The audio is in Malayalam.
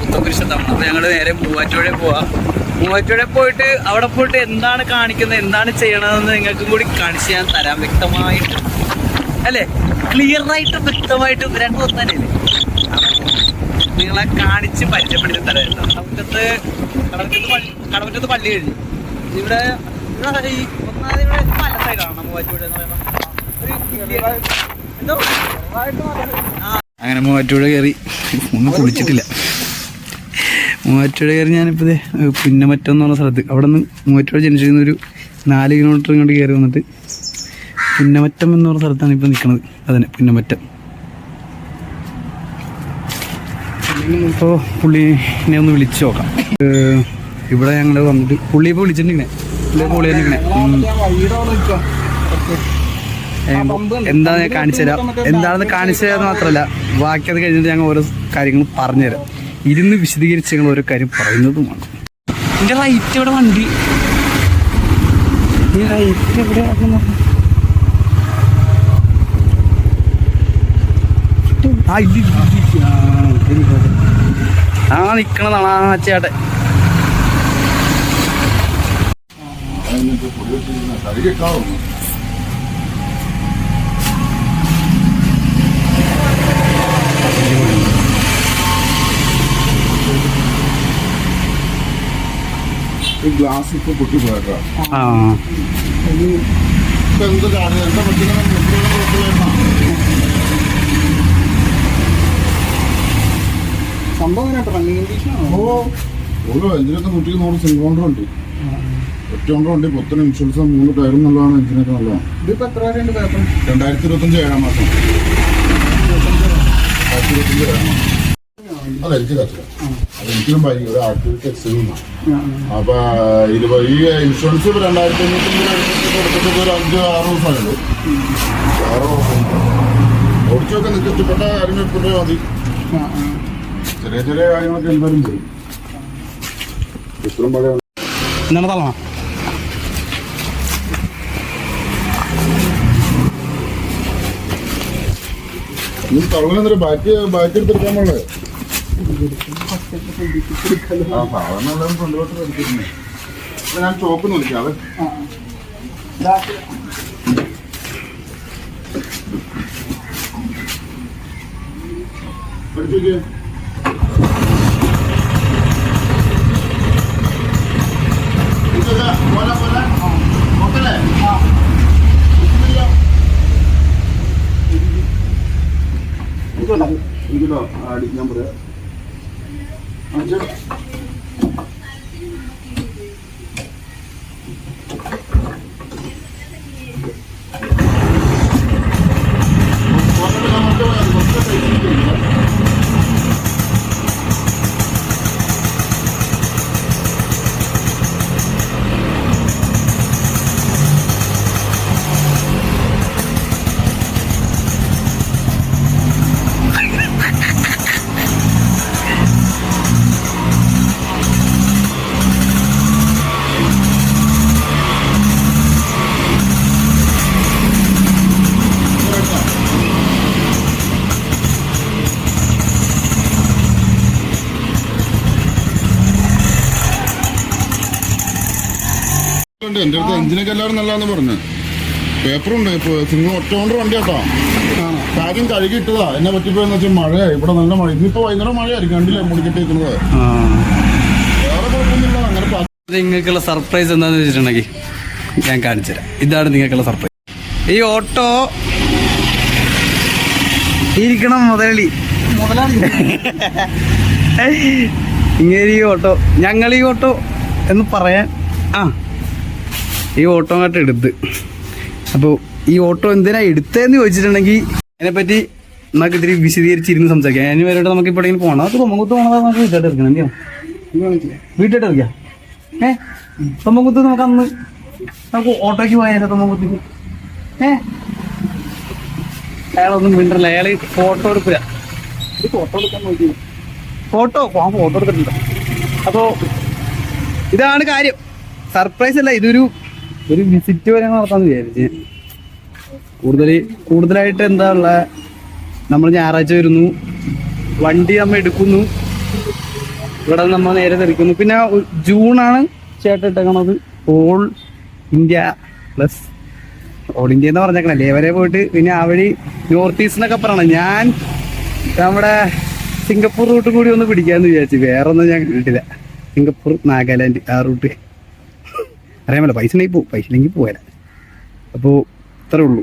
പുത്തൻകുരിശത്താണ്. അപ്പൊ ഞങ്ങള് നേരെ മൂവാറ്റുപുഴ പോവാ. മൂവാറ്റുപുഴ പോയിട്ട് അവിടെ പോയിട്ട് എന്താണ് കാണിക്കുന്നത്, എന്താണ് ചെയ്യണതെന്ന് നിങ്ങൾക്കും കൂടി കാണിച്ച് ഞാൻ തരാം വ്യക്തമായിട്ട്, അല്ലേ? ക്ലിയറായിട്ടും വ്യക്തമായിട്ടും രണ്ടും ഒന്നു തന്നെയല്ലേ? നിങ്ങളെ കാണിച്ച് പരിചയപ്പെടുത്തി തരാം. കടമറ്റത്ത് പള്ളി കഴിഞ്ഞു. ഇവിടെ ഈ ഒന്നാമത് ഇവിടെ മല സൈഡാണ് മൂവാറ്റുപുഴ എന്ന് പറയുമ്പോൾ. അങ്ങനെ മൂവാറ്റുപുഴ കയറി. ഒന്നും കുളിച്ചിട്ടില്ല. മൂവാറ്റുപുഴ കയറി ഞാനിപ്പോൾ പുന്നമറ്റം എന്ന് പറഞ്ഞ സ്ഥലത്ത്, അവിടെ നിന്ന് മൂവാറ്റുപുഴ ജംഗ്ഷനിൽ നിന്ന് ഒരു 4 കിലോമീറ്റർ ഇങ്ങോട്ട് കയറി വന്നിട്ട് പുന്നമറ്റം എന്ന് പറഞ്ഞ സ്ഥലത്താണ് ഇപ്പോൾ നിൽക്കുന്നത്. അതന്നെ പുന്നമറ്റം. ഇപ്പോൾ പുള്ളിനെ ഒന്ന് വിളിച്ചു നോക്കാം. ഇവിടെ ഞങ്ങൾ വന്നിട്ട് പുള്ളി ഇപ്പോൾ വിളിച്ചിട്ടുണ്ടെങ്കിൽ പുള്ളി തന്നെ ഇങ്ങനെ എന്താണെന്ന് ഞാൻ കാണിച്ചു തരാം. എന്താണെന്ന് കാണിച്ചു തരാമെന്ന് മാത്രമല്ല, ബാക്കി അത് കഴിഞ്ഞിട്ട് ഞങ്ങൾ ഓരോ കാര്യങ്ങൾ പറഞ്ഞുതരാം. ഇരുന്ന് വിശദീകരിച്ച് ഞങ്ങൾ ഓരോ കാര്യം പറയുന്നതുമാണ്. എൻ്റെ റൈറ്റ് ഇവിടെ വണ്ടി, ഈ റൈറ്റ് എവിടെ നിക്കണതാണ് ആ ചേട്ടൻ. ഗ്ലാസ് ഇപ്പൊ പൊട്ടിപ്പോയേക്കാ. സംഭവം ഓരോ എഞ്ചിനൊക്കെ 100 സിംഗിൾ ഓണർ ഉണ്ട്, ഒറ്റ ഓണർ ഉണ്ട്. പുത്തൻ ഇൻഷുറൻസ് 3 ടയറും നല്ലതാണ്. എഞ്ചിനൊക്കെ നല്ലതാണ്. ഇതിപ്പോ എത്ര വരെയുണ്ട് പേപ്പർ? 2025 7 മാസം. 2025 7 മാസം. അത് എനിക്ക് കത്തില്ല. അത് എനിക്കും ഒരു ആക്ടിവിറ്റി എക്സിഡന്റാണ്. അപ്പൊ ഈ ഇൻഷുറൻസ് 2500 കൊടുത്തിട്ട് ഒരു 5-6 ദിവസമായുള്ളൂ. 6 ദിവസം ഓടിച്ചൊക്കെ നിങ്ങൾക്ക് ഇഷ്ടപ്പെട്ട കാര്യങ്ങൾ ഇപ്പോഴേ മതി. ചെറിയ ചെറിയ കാര്യങ്ങളൊക്കെ എന്തായാലും ചെയ്യും. ഇത്രയും പഴയ എന്താണ് തള്ളണം? നീ തള്ളനെന്തൊരു ബാറ്റ് എടുത്തെടുക്കാൻ പാടില്ലേ? സാധാരണ എല്ലാവരും കൊണ്ടുപോട്ട് എടുത്തിരുന്നേ. ഞാൻ ചോക്ക് നോക്കിയാവേ. പഠിപ്പിക്കേ എനിക്കല്ലോ അടിക്കാൻ പറയാം. എന്റെ അടുത്ത് എഞ്ചിനൊക്കെ എല്ലാവരും നല്ലതാന്ന് പറഞ്ഞു. പേപ്പറുണ്ട്. ഇപ്പൊ സിംഗിൾ ഒറ്റ ഓണർ വണ്ടി കേട്ടോ. കാര്യം കഴുകിയിട്ടതാ. എന്നെ പറ്റിപ്പോയെന്ന് വെച്ചാൽ മഴയായി. ഇവിടെ നല്ല മഴ. ഇന്നിപ്പോ വൈകുന്നേരം മഴയായിരിക്കും. കണ്ടില്ലേ മുടിക്കെട്ടിരിക്കുന്നത്. വേറെ കുഴപ്പമൊന്നുമില്ല. അങ്ങനെ നിങ്ങൾക്കുള്ള സർപ്രൈസ് എന്താന്ന് വെച്ചിട്ടുണ്ടെങ്കിൽ ഞാൻ കാണിച്ചു തരാം. ഇതാണ് നിങ്ങൾക്കുള്ള സർപ്രൈസ്. ഈ ഓട്ടോ ഇരിക്കണം മുതലാളി. ഇങ്ങനെ ഈ ഓട്ടോ, ഞങ്ങൾ ഈ ഓട്ടോ എന്ന് പറയാൻ ഈ ഓട്ടോ അങ്ങോട്ട് എടുത്ത്. അപ്പോൾ ഈ ഓട്ടോ എന്തിനാ എടുത്തതെന്ന് ചോദിച്ചിട്ടുണ്ടെങ്കിൽ അതിനെപ്പറ്റി നമുക്ക് ഇത്തിരി വിശദീകരിച്ചിരുന്ന് സംസാരിക്കാം. അതിന് വരെയായിട്ട് നമുക്ക് ഇപ്പോൾ എവിടെയെങ്കിലും പോകണം. അത് തൊമ്മക്കുത്ത് പോകണത് നമുക്ക് വീട്ടിലോട്ട് ഇറക്കണം. എന്തിനാ വീട്ടിലോട്ട് ഇറക്കാം? തൊമ്മക്കുത്ത് നമുക്ക് അന്ന് നമുക്ക് ഓട്ടോയ്ക്ക് പോയാലോ തൊമ്മക്കുത്തേക്ക്? അയാളൊന്നും മിണ്ടല്ല. അയാൾ ഫോട്ടോ എടുക്കില്ല. ഫോട്ടോ എടുക്കാൻ നോക്കി ഫോട്ടോ എടുത്തിട്ടുണ്ട്. അപ്പോൾ ഇതാണ് കാര്യം. സർപ്രൈസ് അല്ല, ഇതൊരു വിസിറ്റ് വരെ നടത്താന്ന് വിചാരിച്ച്. കൂടുതലായിട്ട് എന്താ ഉള്ള, നമ്മൾ ഞായറാഴ്ച വരുന്നു, വണ്ടി നമ്മ എടുക്കുന്നു, ഇവിടെ നമ്മൾ നേരെ തെറിക്കുന്നു. പിന്നെ ജൂണാണ് ചേട്ടൻ ഇട്ടേക്കണത്. All India plus all India എന്ന് പറഞ്ഞേക്കണല്ലേ വരെ പോയിട്ട് പിന്നെ ആ വഴി നോർത്ത് ഈസ്റ്റ് എന്നൊക്കെ പറയണം. ഞാൻ നമ്മുടെ സിംഗപ്പൂർ റൂട്ട് കൂടി ഒന്ന് പിടിക്കാന്ന് വിചാരിച്ചു, വേറെ ഒന്നും ഞാൻ കണ്ടിട്ടില്ല. സിംഗപ്പൂർ നാഗാലാൻഡ് ആ റൂട്ട് അറിയാമല്ലോ. പൈസ ഉണ്ടെങ്കിൽ പോകും, പൈസ ഇല്ലെങ്കിൽ പോരാ. അപ്പോൾ ഇത്രേ ഉള്ളൂ.